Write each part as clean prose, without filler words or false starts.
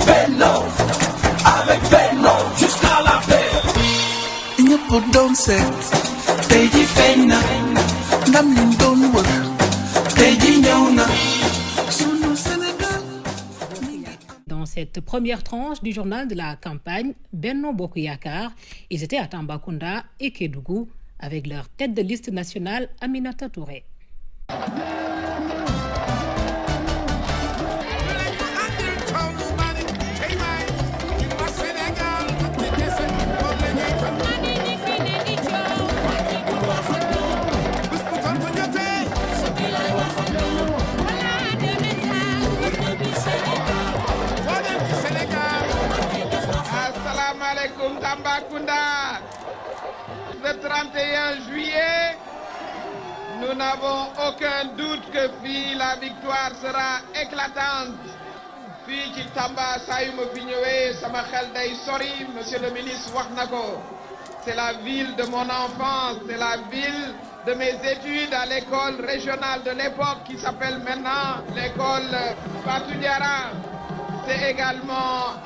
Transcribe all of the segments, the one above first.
Benno, avec Benno jusqu'à la paix. ñëpp doon seet tey ji feeñ na ndam liñ doon wër tey ji ñëw na sunu Sénégal. Dans cette première tranche du journal de la campagne Benno Bokk Yakaar, ils étaient à Tambacounda et Kédougou avec leur tête de liste nationale Aminata Touré. Asalaamaaleykum Tambacounda. Le 31 juillet, nous n'avons aucun doute que fii la victoire sera éclatante. Fii ci Tamba saa yu ma fi ñëwee sama xel day sori, monsieur le ministre wax na ko. C'est la ville de mon enfance, c'est la ville de mes études à l'école régionale de l'époque qui s'appelle maintenant l'école Fatou Diarra. C'est également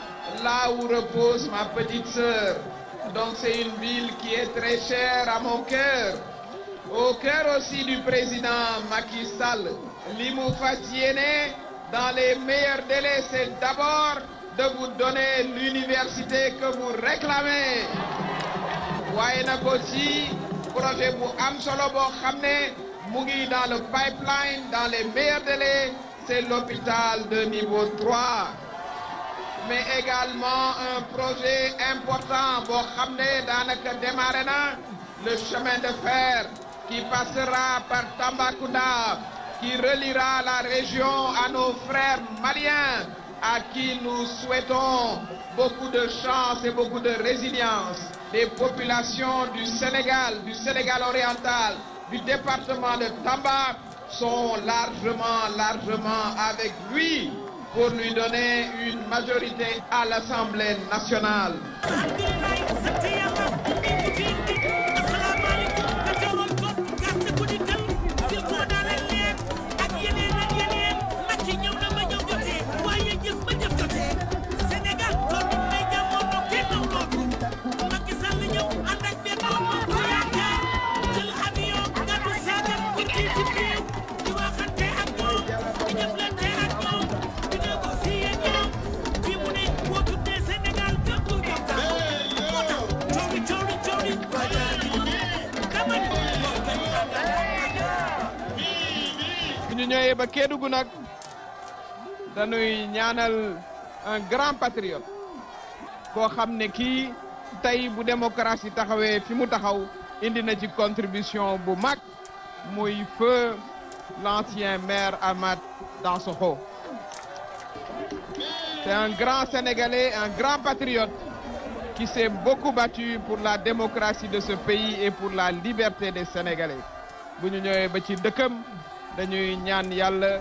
là où repose ma petite sœur. Donc c'est une ville qui est très chère à mon cœur. Au cœur aussi du président Macky Sall. Li mu fas yéene dans les meilleurs délais, c'est d'abord de vous donner l'université que vous réclamez. waaye nag aussi projet bu am solo boo xam ne mu ngi dans le pipeline dans les meilleurs délais, c'est l'hôpital de niveau 3. Mais également un projet important boo xam ne daanaka démarré na, le chemin de fer qui passera par Tambacounda, qui reliera la région à nos frères maliens, à qui nous souhaitons beaucoup de chance et beaucoup de résilience. Les populations du Sénégal oriental, du département de Tamba sont largement avec lui pour lui donner une majorité à l'Assemblée nationale. ñu ñëwee ba Kédougou nag dañuy ñaanal un grand patriote koo xam ne kii tey bu démocratie taxawee fi mu taxaw indi na ci contribution bu mag muy feu l'ancien maire Amath Dansokho. C'est un grand Sénégalais, un grand patriote qui s'est beaucoup battu pour la démocratie de ce pays et pour la liberté des Sénégalais. bu ñu ñëwee ba ci dëkkam dañuy ñaan yàlla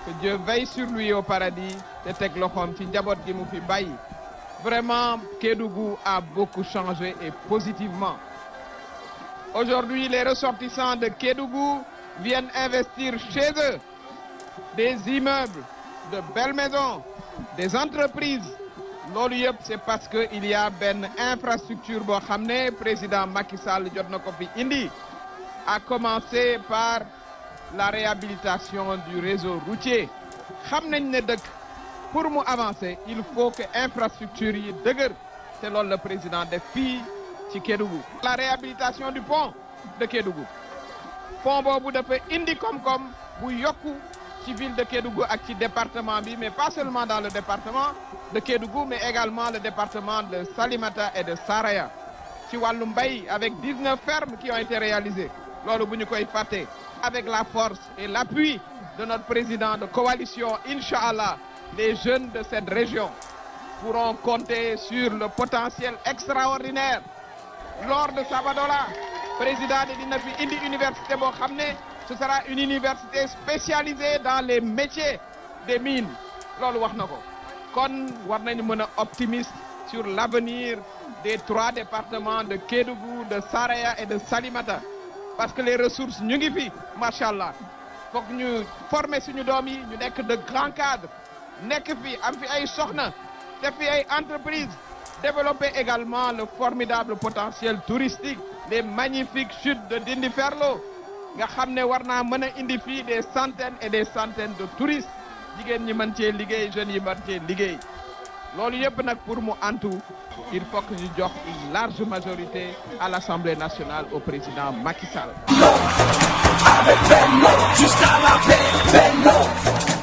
que Dieu veille sur lui au paradis te teg loxoom ci njaboot gi mu fi bàyyi. Vraiment, Kédougou a beaucoup changé et positivement. Aujourd'hui, les ressortissants de Kédougou viennent investir chez eux des immeubles, de belles maisons, des entreprises. Loolu yëpp c'est parce que il y a benn infrastructure boo xam ne président Macky Sall jot na ko fi indi, à commencer par la réhabilitation du réseau routier. Xam nañ ne dëkk pour mu avancer il faut que infrastructure yi dëgër, te loolu le président def fii ci Kédougou. La réhabilitation du pont de Kédougou, pont boobu dafa indi koom-koom bu yokku ci ville de Kédougou ak ci département bi, mais pas seulement dans le département de Kédougou mais également le département de Salimata et de Saraya. Ci wàllu mbay avec 19 fermes qui ont été réalisées, loolu bu ñu koy fàtte. Avec la force et l'appui de notre président de coalition, Inch'Allah, les jeunes de cette région pourront compter sur le potentiel extraordinaire. Lors de Sabadola, président de dina fi indi université boo xam ne ce sera une université spécialisée dans les métiers des mines. Loolu wax na ko. Kon war nañu mën a optimiste sur l'avenir des 3 départements de Kédougou, de Saraya et de Salimata. Parce que les ressources ñu ngi fi, machallah. Foog ñu former suñu doom yi ñu nekk de grands cadres nekk fi am fi ay soxna def fi ay entreprises développer également le formidable potentiel touristique les magnifiques chutes de Dindi Ferlo nga xam ne war naa mën a indi fii des centaines et des centaines de touristes jigéen ñi mën cee liggéey jeunes yi mën cee liggéey loolu yëpp nag pour mu antu il faut que ñu jox une large majorité à l'Assemblée nationale au président Macky Sall. Avec Benno jusqu'à la paix, Benno.